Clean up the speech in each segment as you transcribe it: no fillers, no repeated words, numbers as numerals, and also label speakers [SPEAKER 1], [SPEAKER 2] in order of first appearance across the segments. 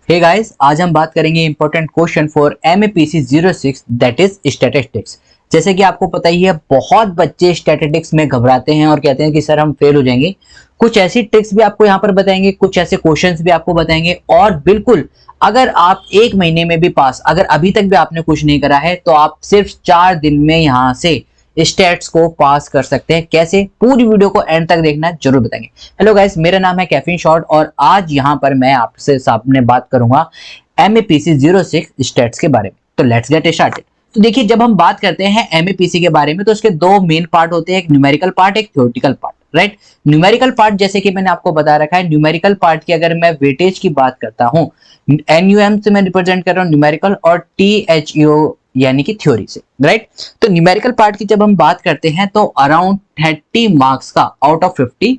[SPEAKER 1] Hey guys, आज हम बात करेंगे important question for MAPC 06 that is statistics. जैसे कि आपको पता ही है, बहुत बच्चे स्टैटिस्टिक्स में घबराते हैं और कहते हैं कि सर हम फेल हो जाएंगे। कुछ ऐसी ट्रिक्स भी आपको यहाँ पर बताएंगे, कुछ ऐसे क्वेश्चंस भी आपको बताएंगे और बिल्कुल अगर आप एक महीने में भी पास, अगर अभी तक भी आपने कुछ नहीं करा है तो आप सिर्फ 4 दिन में यहाँ से स्टेट्स को पास कर सकते हैं। कैसे? पूरी वीडियो को एंड तक देखना, जरूर बताएंगे। हेलो गाइस, मेरा नाम है कैफीन शॉर्ट और आज यहाँ पर मैं आपसे सामने बात करूंगा एमएपीसी 06 स्टेट्स के बारे में। तो लेट्स गेट स्टार्टेड। तो देखिए, जब हम बात करते हैं एमएपीसी के बारे में तो उसके दो मेन पार्ट होते हैं, एक न्यूमेरिकल पार्ट, एक theoretical part. Right? Numerical part जैसे कि मैंने आपको बता रखा है, न्यूमेरिकल पार्ट की अगर मैं वेटेज की बात करता हूं, एनयूएम से मैं रिप्रेजेंट कर रहा हूं न्यूमेरिकल और टीएचयू यानी कि थ्योरी से। राइट? तो न्यूमेरिकल पार्ट की जब हम बात करते हैं तो अराउंड 30 मार्क्स का आउट ऑफ 50,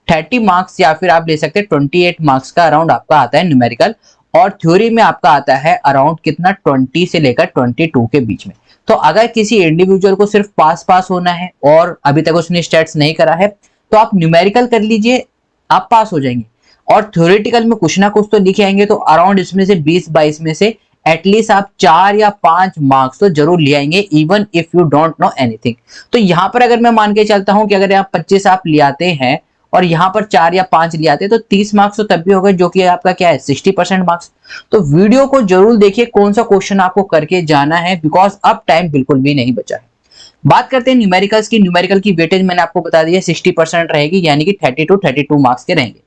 [SPEAKER 1] 30 मार्क्स या फिर आप ले सकते हैं 28 मार्क्स का अराउंड आपका आता है न्यूमेरिकल, और थ्योरी में आपका आता है अराउंड कितना, 20 से लेकर 22 के बीच में। तो अगर किसी इंडिविजुअल को सिर्फ पास होना है और अभी तक उसने स्टैट्स नहीं करा है तो आप न्यूमेरिकल कर लीजिए, आप पास हो जाएंगे। और थ्योरेटिकल में कुछ ना कुछ तो लिखे आएंगे, तो अराउंड इसमें से 20-22 में से एटलीस्ट आप 4 या 5 मार्क्स तो जरूर ले आएंगे, even if you don't know anything. तो यहाँ पर अगर मैं मान के चलता हूं कि अगर आप 25 आप ले आते हैं और यहाँ पर 4 या 5 ले आते हैं तो 30 मार्क्स तो तब भी हो गए, जो कि आपका क्या है, 60% मार्क्स। तो वीडियो को जरूर देखिए, कौन सा क्वेश्चन आपको करके जाना है, बिकॉज अब टाइम बिल्कुल भी नहीं बचा है। बात करते हैं न्यूमेरिकल्स की। न्यूमेरिकल की वेटेज मैंने आपको बता दिया 60% रहेगी, यानी कि 32 मार्क्स के रहेंगे।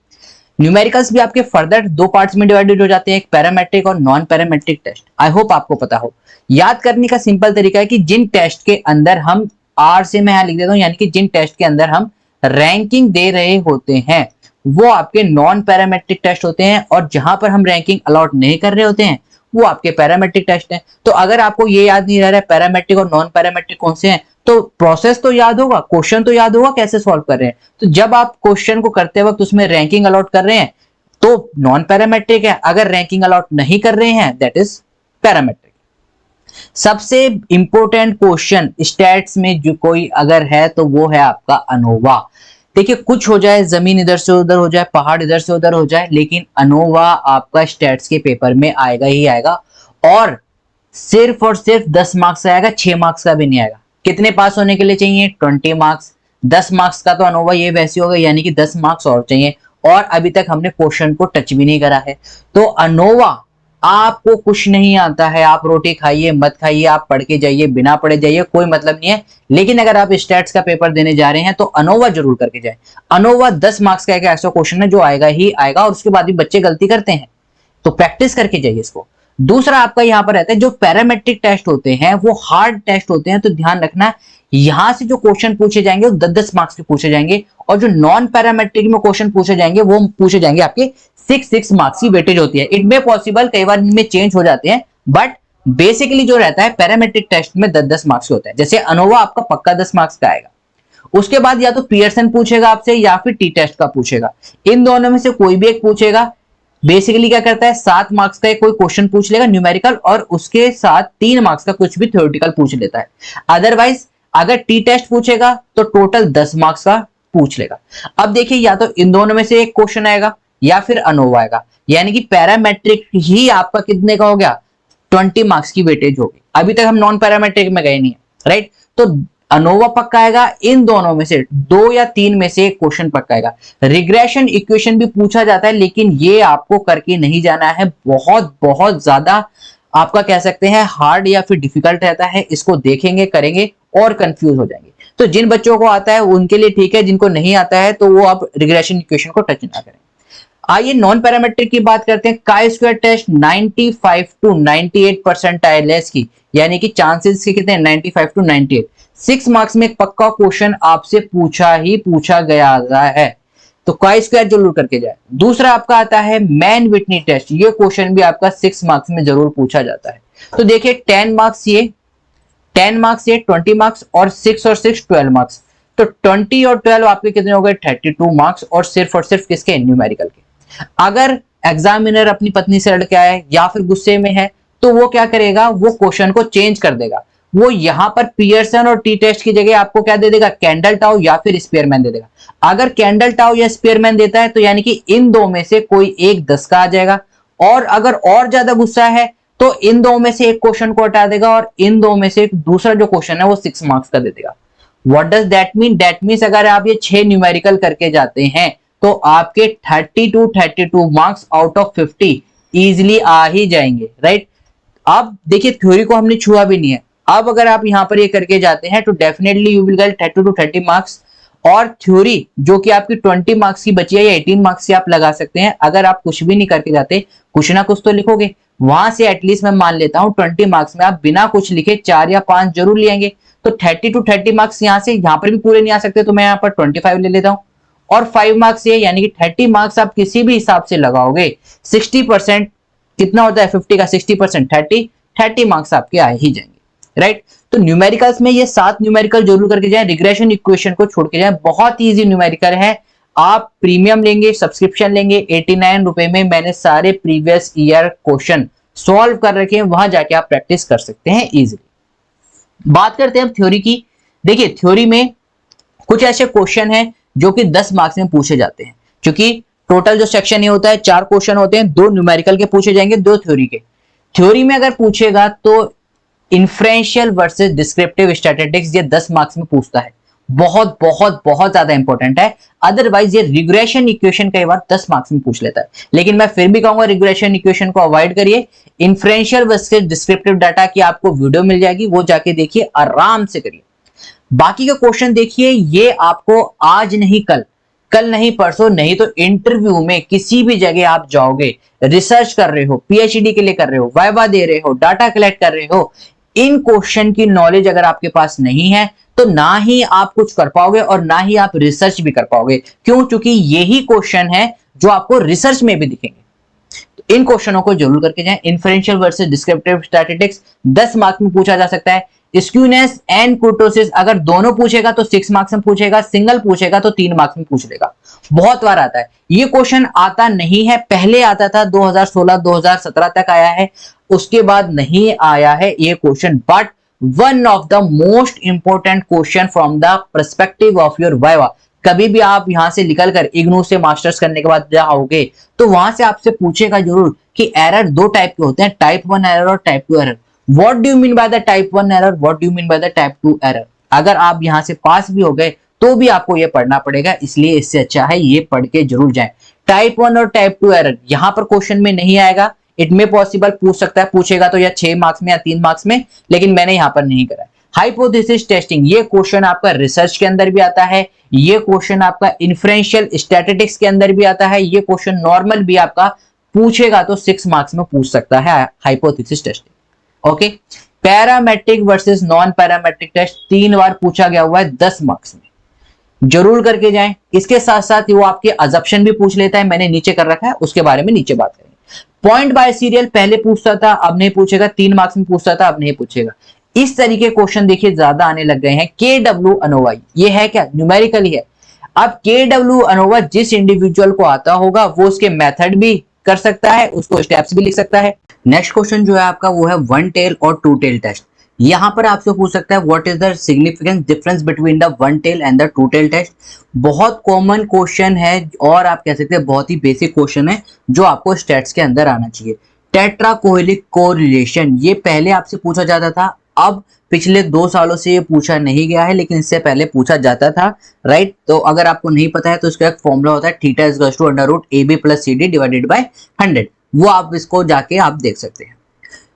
[SPEAKER 1] न्यूमेरिकल्स भी आपके फर्दर दो पार्ट्स में डिवाइडेड हो जाते हैं, एक पैरामेट्रिक और non parametric test. I hope आपको पता हो। याद करने का सिंपल तरीका है कि जिन टेस्ट के अंदर हम आर से मैं यहां लिख देता हूं, यानी कि जिन टेस्ट के अंदर हम रैंकिंग दे रहे होते हैं वो आपके नॉन पैरामेट्रिक टेस्ट होते हैं, और जहां पर हम रैंकिंग अलॉट नहीं कर रहे होते हैं वो आपके पैरामेट्रिक टेस्ट हैं। तो अगर आपको ये याद नहीं रह रहा है पैरामेट्रिक और नॉन पैरामेट्रिक कौन से हैं, तो प्रोसेस तो याद होगा, क्वेश्चन तो याद होगा कैसे सॉल्व कर रहे हैं। तो जब आप क्वेश्चन को करते वक्त उसमें रैंकिंग अलॉट कर रहे हैं तो नॉन पैरामेट्रिक है, अगर रैंकिंग अलॉट नहीं कर रहे हैं दैट इज पैरामेट्रिक। सबसे इंपॉर्टेंट क्वेश्चन स्टैट्स में जो कोई अगर है तो वो है आपका अनोवा। देखिए, कुछ हो जाए, जमीन इधर से उधर हो जाए, पहाड़ इधर से उधर हो जाए, लेकिन अनोवा आपका स्टैट्स के पेपर में आएगा ही आएगा, और सिर्फ 10 मार्क्स आएगा, 6 मार्क्स का भी नहीं आएगा। कितने पास होने के लिए चाहिए? 20 मार्क्स। 10 मार्क्स का तो अनोवा ये वैसे होगा, यानी कि 10 मार्क्स और चाहिए, और अभी तक हमने क्वेश्चन को टच भी नहीं करा है। तो अनोवा आपको कुछ नहीं आता है, आप रोटी खाइए मत खाइए, आप पढ़ के जाइए बिना पढ़े जाइए, कोई मतलब नहीं है। लेकिन अगर आप स्टैट्स का पेपर देने जा रहे हैं तो अनोवा जरूर करके जाए। अनोवा 10 मार्क्स का एक ऐसा क्वेश्चन है जो आएगा ही आएगा, और उसके बाद भी बच्चे गलती करते हैं, तो प्रैक्टिस करके जाइए इसको। दूसरा आपका यहाँ पर रहता है, जो पैरामेट्रिक टेस्ट होते हैं वो हार्ड टेस्ट होते हैं, तो ध्यान रखना यहां से जो क्वेश्चन पूछे जाएंगे वो 10-10 मार्क्स के पूछे जाएंगे, और जो नॉन पैरामेट्रिक में क्वेश्चन पूछे जाएंगे वो पूछे जाएंगे आपके 6 मार्क्स की वेटेज होती है। इट में पॉसिबल कई बार इनमें चेंज हो जाते हैं, बट बेसिकली जो रहता है पैरामेट्रिक टेस्ट में 10-10 मार्क्स के होते हैं। जैसे अनोवा आपका पक्का 10 मार्क्स का आएगा। उसके बाद या तो पियर्सन पूछेगा आपसे या फिर टी टेस्ट का पूछेगा, इन दोनों में से कोई भी एक पूछेगा। बेसिकली क्या करता है, 7 मार्क्स का कोई क्वेश्चन पूछ लेगा न्यूमेरिकल, और उसके साथ 3 मार्क्स का कुछ भी थ्योरेटिकल पूछ लेता है। अदरवाइज अगर टी टेस्ट पूछेगा तो टोटल 10 मार्क्स का पूछ लेगा। अब देखिए, या तो इन दोनों में से एक क्वेश्चन आएगा या फिर अनोवा आएगा, यानी कि पैरामेट्रिक ही आपका कितने का हो गया, 20 मार्क्स की वेटेज होगी। अभी तक हम नॉन पैरामेट्रिक में गए नहीं है, राइट? तो अनोवा पक्का आएगा, इन दोनों में से 2 या 3 में से एक क्वेश्चन पक्का आएगा। रिग्रेशन इक्वेशन भी पूछा जाता है, लेकिन ये आपको करके नहीं जाना है, बहुत बहुत ज्यादा आपका कह सकते हैं हार्ड या फिर डिफिकल्ट रहता है। इसको देखेंगे, करेंगे और कंफ्यूज हो जाएंगे। तो जिन बच्चों को आता है उनके लिए ठीक है, जिनको नहीं आता है तो वो आप रिग्रेशन इक्वेशन को टच ना करें। आइए नॉन पैरामेट्रिक की बात करते हैं। Chi square test 95 to 98 percentiles की, यानी कि चांसेस के कितने, 95 to 98। 6 मार्क्स में एक पक्का क्वेश्चन आपसे पूछा गया है, तो काई स्क्वायर जरूर करके जाए। दूसरा आपका आता है मैन विटनी टेस्ट, ये क्वेश्चन भी आपका 6 मार्क्स में जरूर पूछा जाता है। तो देखिए 10 मार्क्स ये, 10 मार्क्स ये, 20 मार्क्स, और 6 और 6 12 मार्क्स। तो 20 और 12 आपके कितने हो गए, 32 मार्क्स, और सिर्फ किसके, न्यूमेरिकल के। अगर एग्जामिनर अपनी पत्नी से लड़ के आए या फिर गुस्से में है तो वो क्या करेगा, वो क्वेश्चन को चेंज कर देगा। वो यहां पर पियर्सन और टी टेस्ट की जगह आपको क्या दे देगा, कैंडल टाउ या फिर स्पेयरमैन दे देगा। अगर कैंडल टाउ या स्पेयरमैन देता है तो यानी कि इन दो में से कोई एक 10 का आ जाएगा, और अगर और ज्यादा गुस्सा है तो इन दो में से एक क्वेश्चन को हटा देगा और इन दो में से दूसरा जो क्वेश्चन है वो 6 मार्क्स का दे देगा। What does that mean? That means अगर आप ये 6 न्यूमेरिकल करके जाते हैं तो आपके 32 मार्क्स आउट ऑफ 50 इजिली आ ही जाएंगे, राइट। अब देखिए थ्योरी को हमने छुआ भी नहीं है, अब अगर आप यहां पर ये करके जाते हैं तो definitely you will get 30 to 30 marks. और थ्योरी जो कि आपकी 20 मार्क्स की बची है या 18 मार्क्स की आप लगा सकते हैं, अगर आप कुछ भी नहीं करके जाते कुछ ना कुछ तो लिखोगे, वहां से एटलीस्ट मैं मान लेता हूं 20 मार्क्स में आप बिना कुछ लिखे 4 या 5 जरूर लेंगे। तो 30 to 30 मार्क्स यहां से यहां पर भी पूरे नहीं आ सकते तो मैं यहां पर 25 ले लेता हूं और 5 मार्क्स ये यानी कि 30 मार्क्स आप किसी भी हिसाब से लगाओगे 60% कितना होता है 50 का 60% 30 मार्क्स आपके आ ही जाएंगे, राइट। तो न्यूमेरिकल्स में ये 7 न्यूमेरिकल जरूर करके जाएं, रिग्रेशन इक्वेशन को छोड़ के जाएं, बहुत ही इजी न्यूमेरिकल है। आप प्रीमियम लेंगे, सब्सक्रिप्शन लेंगे 89 रुपए में मैंने सारे प्रीवियस ईयर क्वेश्चन सॉल्व कर रखे हैं, वहां जाके आप प्रैक्टिस कर सकते हैं इजीली। बात करते हैं अब थ्योरी की। देखिए थ्योरी में कुछ ऐसे क्वेश्चन हैं जो कि 10 मार्क्स में पूछे जाते हैं, क्योंकि टोटल जो सेक्शन ये होता है 4 क्वेश्चन होते हैं, 2 न्यूमेरिकल के पूछे जाएंगे, 2 थ्योरी के। थ्योरी में अगर पूछेगा तो इन्फ्रेंशियल वर्सेस डिस्क्रिप्टिव स्टैटिस्टिक्स ये 10 मार्क्स में पूछता है, बहुत बहुत बहुत ज्यादा इंपॉर्टेंट है। अदरवाइज ये रिग्रेशन इक्वेशन कई बार 10 मार्क्स में पूछ लेता है, लेकिन मैं फिर भी कहूंगा रिग्रेशन इक्वेशन को अवॉइड करिए। इन्फ्रेंशियल वर्सेस डिस्क्रिप्टिव डाटा की आपको वीडियो मिल जाएगी, वो जाके देखिए, आराम से करिए। बाकी का क्वेश्चन देखिए, ये आपको आज नहीं कल नहीं परसों नहीं तो इंटरव्यू में किसी भी जगह आप जाओगे, रिसर्च कर रहे हो, पीएचडी के लिए कर रहे हो, वाइवा दे रहे हो, डाटा कलेक्ट कर रहे हो, इन क्वेश्चन की नॉलेज अगर आपके पास नहीं है तो ना ही आप कुछ कर पाओगे और ना ही आप रिसर्च भी कर पाओगे। क्यों? क्योंकि यही क्वेश्चन है जो आपको रिसर्च में भी दिखेंगे। इन क्वेश्चनों को जरूर करके जाएं। Inferential versus descriptive statistics 10 marks में पूछा जा सकता है। स्क्यूनेस एंड कुर्टोसिस अगर दोनों पूछेगा तो 6 मार्क्स में पूछेगा, सिंगल पूछेगा तो 3 मार्क्स में पूछ लेगा। बहुत बार आता है ये क्वेश्चन, आता नहीं है, पहले आता था 2016-2017 तक आया है, उसके बाद नहीं आया है ये question. But one of the most important question from the perspective of your viva. कभी भी आप यहां से निकलकर इग्नू से मास्टर्स करने के बाद जाओगे तो वहां से आपसे पूछेगा जरूर कि एरर 2 टाइप के होते हैं, टाइप 1 एरर और type 2 error. What do you mean by the type 1 error? What do you mean by the type 2 error? अगर आप यहां से पास भी हो गए तो भी आपको ये पढ़ना पड़ेगा, इसलिए इससे अच्छा है ये पढ़ के जरूर जाएं। टाइप 1 और टाइप 2 एरर यहां पर क्वेश्चन में नहीं आएगा, इट में पॉसिबल पूछ सकता है, पूछेगा तो या 6 मार्क्स में या 3 मार्क्स में, लेकिन मैंने यहां पर नहीं करा। हाइपोथेसिस टेस्टिंग ये क्वेश्चन आपका रिसर्च के अंदर भी आता है, ये क्वेश्चन आपका इन्फ्रेंशियल स्टैटिस्टिक्स के अंदर भी आता है, ये क्वेश्चन नॉर्मल भी आपका पूछेगा तो 6 मार्क्स में पूछ सकता है hypothesis testing. Okay, parametric versus non parametric test 3 बार पूछा गया हुआ है 10 मार्क्स में, जरूर करके जाएं। इसके साथ साथ वो आपके अजम्पशन भी पूछ लेता है, मैंने नीचे कर रखा है, उसके बारे में नीचे बात करेंगे। पॉइंट बाय सीरियल पहले पूछता था अब नहीं पूछेगा, 3 मार्क्स में पूछता था अब नहीं पूछेगा। इस तरीके क्वेश्चन देखिए ज्यादा आने लग गए हैं। KW अनोवा ये है क्या? न्यूमेरिकल ही है। अब KW अनोवा जिस इंडिविजुअल को आता होगा वो उसके मेथड भी कर सकता है, उसको स्टेप्स भी लिख सकता है। नेक्स्ट क्वेश्चन जो है आपका वो है 1 टेल और 2 टेल टेस्ट। यहां पर आपसे पूछ सकता है what is the significance difference between the 1 tail and the 2 tail test. बहुत कॉमन क्वेश्चन है और आप कह सकते हैं बहुत ही बेसिक क्वेश्चन है जो आपको स्टैट्स के अंदर आना चाहिए। टेट्राकोहेलिक कोरिलेशन ये पहले आपसे पूछा जाता था, अब पिछले 2 सालों से ये पूछा नहीं गया है, लेकिन इससे पहले पूछा जाता था, राइट। तो अगर आपको नहीं पता है तो इसका एक फॉर्मूला होता है theta is equal to √AB + CD divided by 100, वो आप इसको जाके आप देख सकते हैं।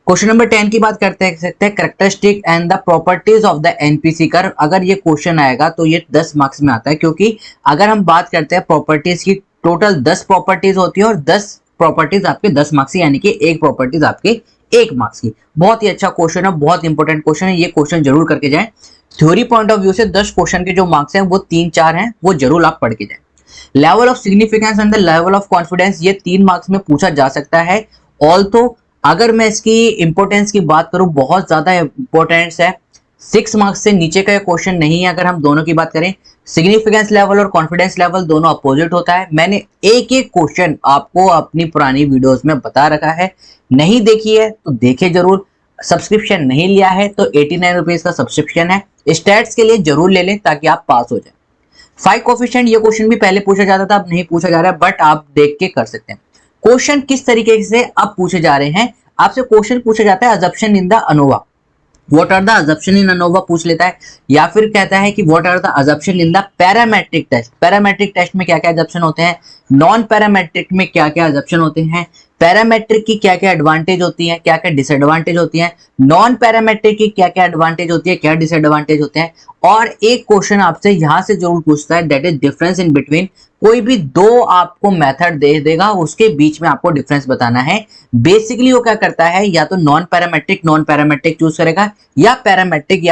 [SPEAKER 1] क्वेश्चन नंबर 10 की बात करते हैं characteristic and the properties of the NPC curve. अगर ये क्वेश्चन आएगा तो ये 10 मार्क्स में आता है, क्योंकि अगर हम बात करते हैं प्रॉपर्टीज की, टोटल 10 प्रॉपर्टीज होती है और 10 प्रॉपर्टीज आपके 10 मार्क्स की, यानी कि एक प्रॉपर्टीज आपके 1 मार्क्स की। बहुत ही अच्छा क्वेश्चन है, बहुत इंपॉर्टेंट क्वेश्चन है, ये क्वेश्चन जरूर करके जाएं। थ्योरी पॉइंट ऑफ व्यू से 10 क्वेश्चन के जो मार्क्स हैं वो 3-4 हैं, वो जरूर आप पढ़ के जाएं। Level of significance and the level of confidence ये 3 मार्क्स में पूछा जा सकता है। ऑल्सो अगर मैं इसकी इंपॉर्टेंस की बात करूं बहुत ज्यादा इंपॉर्टेंस है, 6 मार्क्स से नीचे का क्वेश्चन नहीं है। अगर हम दोनों की बात करें, सिग्निफिकेंस लेवल और कॉन्फिडेंस लेवल दोनों अपोजिट होता है। मैंने एक एक क्वेश्चन आपको अपनी पुरानी वीडियोस में बता रखा है, नहीं देखी है तो देखे जरूर। सब्सक्रिप्शन नहीं लिया है तो 89 रुपीज का सब्सक्रिप्शन है, स्टैट्स के लिए जरूर ले लें ताकि आप पास हो जाए। 5 कोफिशिएंट ये क्वेश्चन भी पहले पूछा जाता था, अब नहीं पूछा जा रहा है, बट आप देख के कर सकते हैं। क्वेश्चन किस तरीके से अब पूछे जा रहे हैं, आपसे क्वेश्चन पूछा जाता है assumption in the ANOVA, what are the assumption in ANOVA पूछ लेता है, या फिर कहता है कि what are the assumption in the parametric test, parametric test में क्या क्या अजम्पशन होते हैं, नॉन पैरामेट्रिक में क्या क्या अजम्पशन होते हैं, पैरामेट्रिक की क्या क्या एडवांटेज होती है, क्या क्या डिसएडवांटेज होती है, नॉन पैरामेट्रिक की क्या क्या एडवांटेज होती है, क्या डिसएडवांटेज होते हैं। और एक क्वेश्चन आपसे यहां से जरूर पूछता है, that is difference in between, कोई भी दो आपको मेथड दे देगा, उसके बीच में आपको डिफरेंस बताना है। बेसिकली वो क्या करता है, या तो नॉन पैरामेट्रिक चूज करेगा, या पैरामेट्रिक,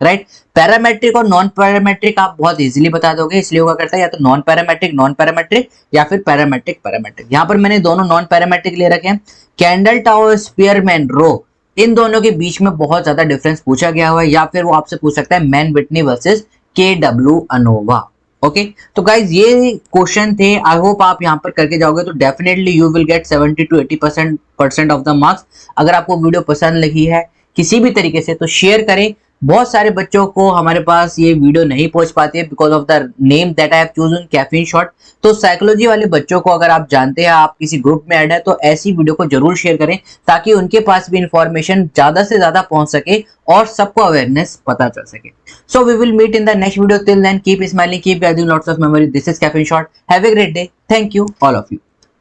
[SPEAKER 1] राइट। पैरामेट्रिक और नॉन पैरामेट्रिक आप बहुत इजीली बता दोगे, इसलिए वो क्या करता है, या तो नॉन पैरामेट्रिक या फिर पैरामेट्रिक। यहां पर मैंने दोनों नॉन पैरामेट्रिक ले रखे हैं। कैंडल टावर, स्पीयरमैन, रो, इन दोनों के बीच में बहुत ज्यादा डिफरेंस पूछा गया हुआ है, या फिर वो आपसे पूछ सकता है man Whitney versus KW ANOVA. Okay, तो गाइज ये क्वेश्चन थे। आई होप आप यहाँ पर करके जाओगे तो definitely you will get 70 to 80% of the marks. अगर आपको वीडियो पसंद लगी है किसी भी तरीके से तो शेयर करें। बहुत सारे बच्चों को हमारे पास ये वीडियो नहीं पहुंच पाती है because of the name that I have chosen, caffeine shot. तो साइकोलॉजी वाले बच्चों को अगर आप जानते हैं, आप किसी ग्रुप में ऐड है, तो ऐसी वीडियो को जरूर शेयर करें ताकि उनके पास भी इंफॉर्मेशन ज्यादा से ज्यादा पहुंच सके और सबको अवेयरनेस पता चल सके। So we will meet in the next video. Till then keep smiling, keep gathering lots of memory. This is caffeine shot. Have a great day. Thank you all of you.